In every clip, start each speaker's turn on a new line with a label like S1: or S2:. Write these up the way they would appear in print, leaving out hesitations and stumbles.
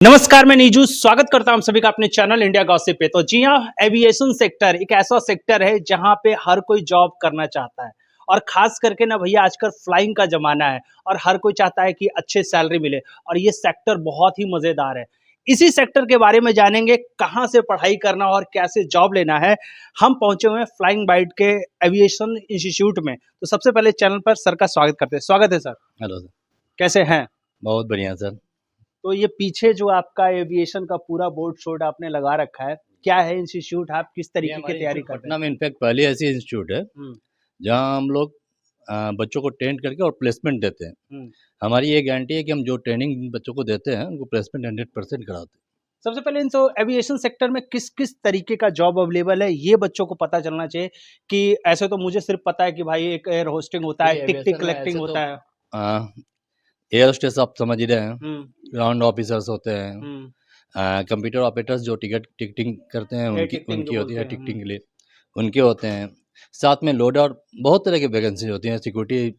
S1: नमस्कार, मैं नीजू स्वागत करता हूं सभी का अपने चैनल इंडिया गॉसिप पे। तो जी हाँ, एविएशन सेक्टर एक ऐसा सेक्टर है जहां पे हर कोई जॉब करना चाहता है और खास करके ना भैया आजकल फ्लाइंग का जमाना है और हर कोई चाहता है कि अच्छे सैलरी मिले और ये सेक्टर बहुत ही मजेदार है। इसी सेक्टर के बारे में जानेंगे, कहाँ से पढ़ाई करना और कैसे जॉब लेना है। हम पहुंचे हुए हैं फ्लाइंग बाइट के एविएशन इंस्टीट्यूट में। तो सबसे पहले चैनल पर सर का स्वागत करते हैं। स्वागत है सर।
S2: Hello sir.
S1: कैसे हैं?
S2: बहुत बढ़िया सर।
S1: तो ये पीछे जो आपका एविएशन का पूरा बोर्ड शोर्ड आपने लगा रखा है, क्या है इंस्टीट्यूट? आप किस
S2: ये
S1: तरीके की
S2: हमारे
S1: तैयारी
S2: इंस्टीट्यूट
S1: कर रहे
S2: पटना
S1: हैं?
S2: में इनफैक्ट पहले ऐसी इंस्टीट्यूट है
S1: हुँ,
S2: जहाँ हम लोग बच्चों को ट्रेन करके और प्लेसमेंट देते हैं।
S1: हुँ।
S2: हमारी ये गारंटी है कि हम जो ट्रेनिंग बच्चों को देते हैं उनको प्लेसमेंट 100% कराते हैं।
S1: सबसे पहले इन तो एविएशन सेक्टर में किस-किस तरीके का जॉब अवेलेबल है, ये बच्चों को पता चलना चाहिए कि ऐसे तो मुझे सिर्फ़ पता है कि भाई एक एयर होस्टिंग होता है,
S2: ये
S1: टिकट
S2: एविएशन में
S1: कलेक्टिंग
S2: ऐसे तो
S1: होता है।
S2: एयर होस्टेस आप समझ ही रहे हैं,
S1: हुँ,
S2: ग्राउंड ऑफिसर्स होते हैं,
S1: हुँ।
S2: कंप्यूटर ऑपरेटर्स जो टिकटिंग करते हैं
S1: एयर
S2: उनकी
S1: टिकटिंग जो
S2: उनकी होती
S1: बोलते
S2: है
S1: हैं।
S2: टिकटिंग के लिए, उनके होते हैं। साथ में लोडर, बहुत तरह की वैकेंसी होती हैं। सिक्योरिटी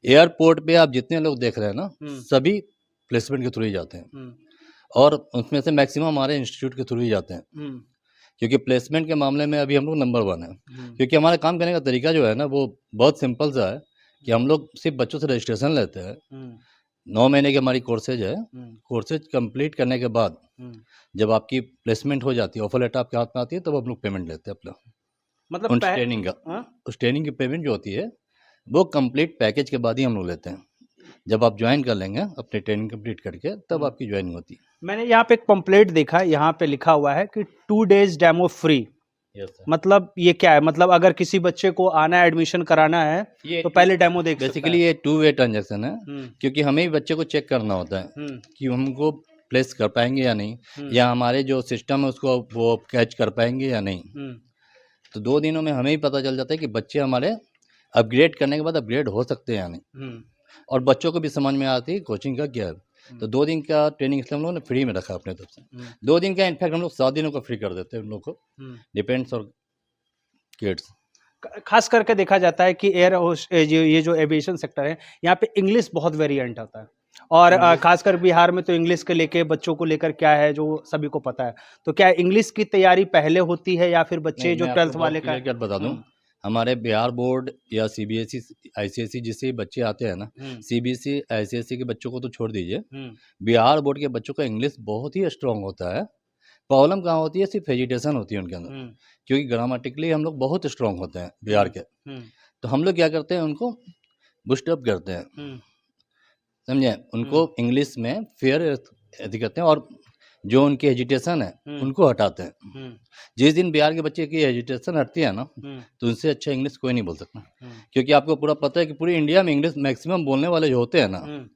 S2: एयरपोर्ट पे आप जितने लोग देख रहे हैं ना,
S1: हुँ,
S2: सभी प्लेसमेंट के थ्रू ही जाते हैं
S1: हुँ,
S2: और उसमें से मैक्सिमम हमारे इंस्टीट्यूट के थ्रू ही जाते हैं,
S1: हुँ,
S2: क्योंकि प्लेसमेंट के मामले में अभी हम लोग नंबर 1 है।
S1: हुँ,
S2: क्योंकि हमारा काम करने का तरीका जो है ना, वो बहुत सिंपल सा है कि हम लोग सिर्फ बच्चों से रजिस्ट्रेशन लेते हैं।
S1: हुँ,
S2: 9 महीने की हमारी कोर्सेज है।
S1: हुँ,
S2: कोर्सेज कंप्लीट करने के बाद
S1: हुँ।
S2: जब आपकी प्लेसमेंट हो जाती है, ऑफर लेटर आपके हाथ में आती है, तब हम लोग पेमेंट लेते हैं अपना,
S1: मतलब
S2: उस ट्रेनिंग का।
S1: हाँ?
S2: उस ट्रेनिंग की पेमेंट जो होती है वो कंप्लीट पैकेज के बाद ही हम लोग लेते हैं। जब आप ज्वाइन कर लेंगे अपनी ट्रेनिंग कंप्लीट करके, तब
S1: हुँ।
S2: आपकी ज्वाइनिंग होती है।
S1: मैंने यहाँ पे एक पंपलेट देखा है, यहाँ पे लिखा हुआ है कि 2 days demo free.
S2: Yes sir.
S1: मतलब ये क्या है? मतलब अगर किसी बच्चे को आना है, एडमिशन कराना है,
S2: ये
S1: तो पहले डेमो देख सकता है।
S2: बेसिकली ये टू वे ट्रांजैक्शन है,
S1: हुँ,
S2: क्योंकि हमें ही बच्चे को चेक करना होता है
S1: हुँ,
S2: कि हमको प्लेस कर पाएंगे या नहीं,
S1: हुँ,
S2: या हमारे जो सिस्टम है उसको वो कैच कर पाएंगे या नहीं।
S1: हुँ,
S2: तो 2 दिनों में हमें ही पता चल जाता है कि बच्चे हमारे अपग्रेड करने के बाद अपग्रेड हो सकते हैं या नहीं।
S1: हुँ,
S2: और बच्चों को भी समझ में आती है कोचिंग का क्या है।
S1: हुँ,
S2: तो 2 दिन का ट्रेनिंग इसलिए हम लोगों ने फ्री में रखा अपने तरफ से।
S1: हुँ,
S2: 2 दिन का इनफैक्ट हम लोग 7 दिनों का फ्री कर देते हैं उन लोग को,
S1: हुँ।
S2: डिपेंड्स और किड्स।
S1: खास करके देखा जाता है कि ये जो एविएशन सेक्टर है, यहाँ पे इंग्लिश बहुत वेरिएंट आता है और
S2: इंग्लिश
S1: खासकर बिहार में तो इंग्लिश के लेके बच्चों को लेकर क्या है जो सभी को पता है। तो क्या इंग्लिश की तैयारी पहले होती है या फिर
S2: नहीं,
S1: बच्चे जो
S2: मैं आपको
S1: 12th
S2: बहुत
S1: वाले का?
S2: क्लियर कट बता दूं।
S1: हुँ,
S2: हमारे बिहार बोर्ड या सीबीएसई आईसीएसई जिससे भी बच्चे आते हैं ना,
S1: हुँ,
S2: सीबीएसई आईसीएसई के बच्चों को तो छोड़ दीजिए,
S1: हुँ,
S2: बिहार बोर्ड के बच्चों का इंग्लिश बहुत ही स्ट्रांग होता है। प्रॉब्लम कहाँ होती है? सिर्फ एजिटेशन होती है उनके अंदर,
S1: हुँ,
S2: क्योंकि ग्रामेटिकली हम लोग बहुत स्ट्रांग होते हैं बिहार
S1: हुँ,
S2: के।
S1: हुँ,
S2: तो हम लोग क्या करते हैं, उनको बूस्ट अप करते हैं,
S1: हुँ,
S2: समझे? उनको
S1: हुँ,
S2: इंग्लिश में फेयर यदि करते हैं और जो उनकी एजिटेशन है
S1: हुँ,
S2: उनको हटाते हैं।
S1: हुँ,
S2: जिस दिन बिहार के बच्चे की एजिटेशन हटती है ना,
S1: हुँ,
S2: तो उनसे अच्छा इंग्लिश कोई नहीं बोल सकता।
S1: हुँ,
S2: क्योंकि आपको पूरा पता है कि पूरी इंडिया में इंग्लिश मैक्सिमम बोलने वाले जो होते हैं ना,
S1: हुँ,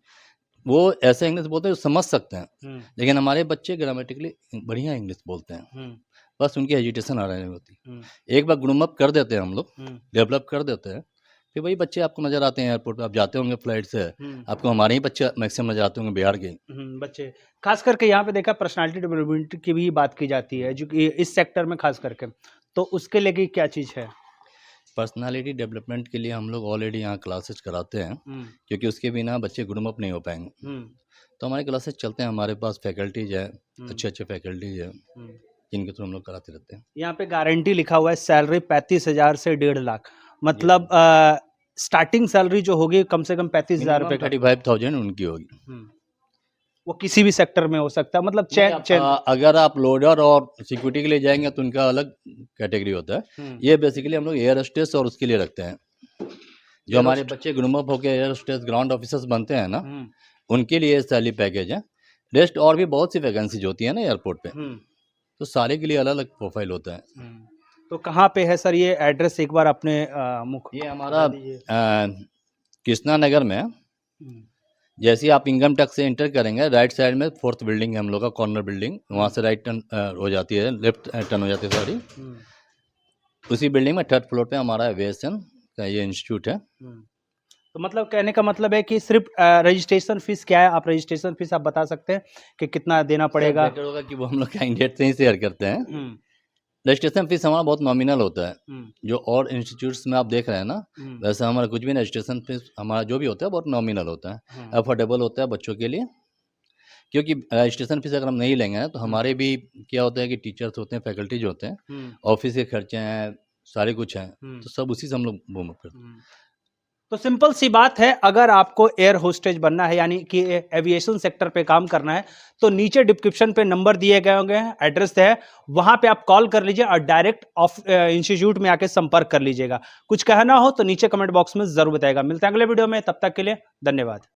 S2: वो ऐसा इंग्लिश बोलते हैं जो समझ सकते हैं।
S1: हुँ,
S2: लेकिन हमारे बच्चे ग्रामेटिकली बढ़िया इंग्लिश बोलते हैं,
S1: हुँ,
S2: बस उनकी एजिटेशन आ रही होती
S1: हुँ,
S2: है। एक बार ग्रूम अप कर देते हैं हम लोग,
S1: हुँ,
S2: डेवलप कर देते हैं, फिर वही बच्चे आपको नज़र आते हैं एयरपोर्ट पे। आप जाते होंगे फ्लाइट से,
S1: हुँ।
S2: आपको हमारे ही बच्चे मैक्सिमम नज़र आते होंगे बिहार के।
S1: बच्चे खास करके यहाँ पे देखा पर्सनालिटी डेवलपमेंट की भी बात की जाती है जो कि इस सेक्टर में खास करके, तो उसके लेके क्या चीज़ है?
S2: पर्सनालिटी डेवलपमेंट के लिए हम लोग ऑलरेडी यहाँ क्लासेस कराते हैं,
S1: हुँ,
S2: क्योंकि उसके बिना बच्चे ग्रूम अप नहीं हो पाएंगे।
S1: हुँ,
S2: तो हमारे क्लासेस चलते हैं, हमारे पास फैकल्टीज है,
S1: हुँ,
S2: अच्छे अच्छे फैकल्टीज है,
S1: हुँ।
S2: जिनके थ्रू हम लोग कराते रहते हैं।
S1: यहाँ पे गारंटी लिखा हुआ है सैलरी 35,000 से 1.5 लाख,
S2: जी
S1: मतलब
S2: सर।
S1: स्टार्टिंग सैलरी जो होगी कम से कम 35,000
S2: मिनिमम
S1: रुपए का।
S2: 35,000 उनकी होगी।
S1: हुँ, वो किसी भी सेक्टर में हो सकता है, मतलब
S2: नहीं,
S1: चेन चेन।
S2: अगर आप लोडर और सिक्योरिटी के लिए जाएंगे तो उनका अलग कैटेगरी होता है।
S1: हुँ,
S2: ये बेसिकली हम लोग एयर होस्टेस और उसके लिए रखते हैं। जो हमारे
S1: एरोस्ट।
S2: बच्चे ग्रूम अप होकर एयर होस्टेस ग्राउंड ऑफिसर्स बनते हैं ना,
S1: हुँ,
S2: उनके लिए सैलरी पैकेज है। रेस्ट और भी बहुत सी वैकेंसीज होती है ना एयरपोर्ट पे,
S1: हुँ,
S2: तो सारे के लिए अलग अलग प्रोफाइल होता है।
S1: हुँ। तो कहाँ पे है सर ये एड्रेस एक बार अपने मुख
S2: ये हमारा
S1: बता दीजिए?
S2: कृष्णा नगर में है।
S1: हुँ,
S2: जैसे ही आप इनकम टैक्स से एंटर करेंगे, राइट साइड में 4th बिल्डिंग है हम लोग का, कॉर्नर बिल्डिंग, वहाँ
S1: हुँ,
S2: से राइट टर्न हो जाती है, लेफ्ट टर्न हो जाती है, सॉरी।
S1: हुँ,
S2: उसी बिल्डिंग में 3rd फ्लोर पे हमारा एविएशन का ये इंस्टीट्यूट है।
S1: हुँ। तो मतलब कहने का मतलब है कि सिर्फ रजिस्ट्रेशन फीस क्या है? आप रजिस्ट्रेशन फीस आप बता सकते हैं कि कितना देना
S2: सर
S1: पड़ेगा?
S2: बेटर होगा कि वो हम लोग कैंडिडेट से ही शेयर करते हैं।
S1: हुँ,
S2: रजिस्ट्रेशन फीस हमारा बहुत नॉमिनल होता है।
S1: हुँ,
S2: जो और इंस्टीट्यूट्स में आप देख रहे हैं ना,
S1: हुँ,
S2: वैसा हमारा कुछ भी नहीं, रजिस्ट्रेशन फीस हमारा जो भी होता है बहुत नॉमिनल होता है,
S1: हुँ,
S2: अफोर्डेबल होता है बच्चों के लिए। क्योंकि रजिस्ट्रेशन फीस अगर हम नहीं लेंगे ना तो हमारे भी क्या होता है कि टीचर्स होते हैं, फैकल्टीज होते हैं, ऑफिस के खर्चे हैं, सारे कुछ हैं, तो सब उसी से हम लोग बूम अप करते हैं।
S1: तो सिंपल सी बात है, अगर आपको एयर होस्टेज बनना है यानी कि एविएशन सेक्टर पे काम करना है तो नीचे डिस्क्रिप्शन पे नंबर दिए गए होंगे, एड्रेस है, वहां पे आप कॉल कर लीजिए और डायरेक्ट इंस्टीट्यूट में आके संपर्क कर लीजिएगा। कुछ कहना हो तो नीचे कमेंट बॉक्स में जरूर बताएगा। मिलते हैं अगले वीडियो में, तब तक के लिए धन्यवाद।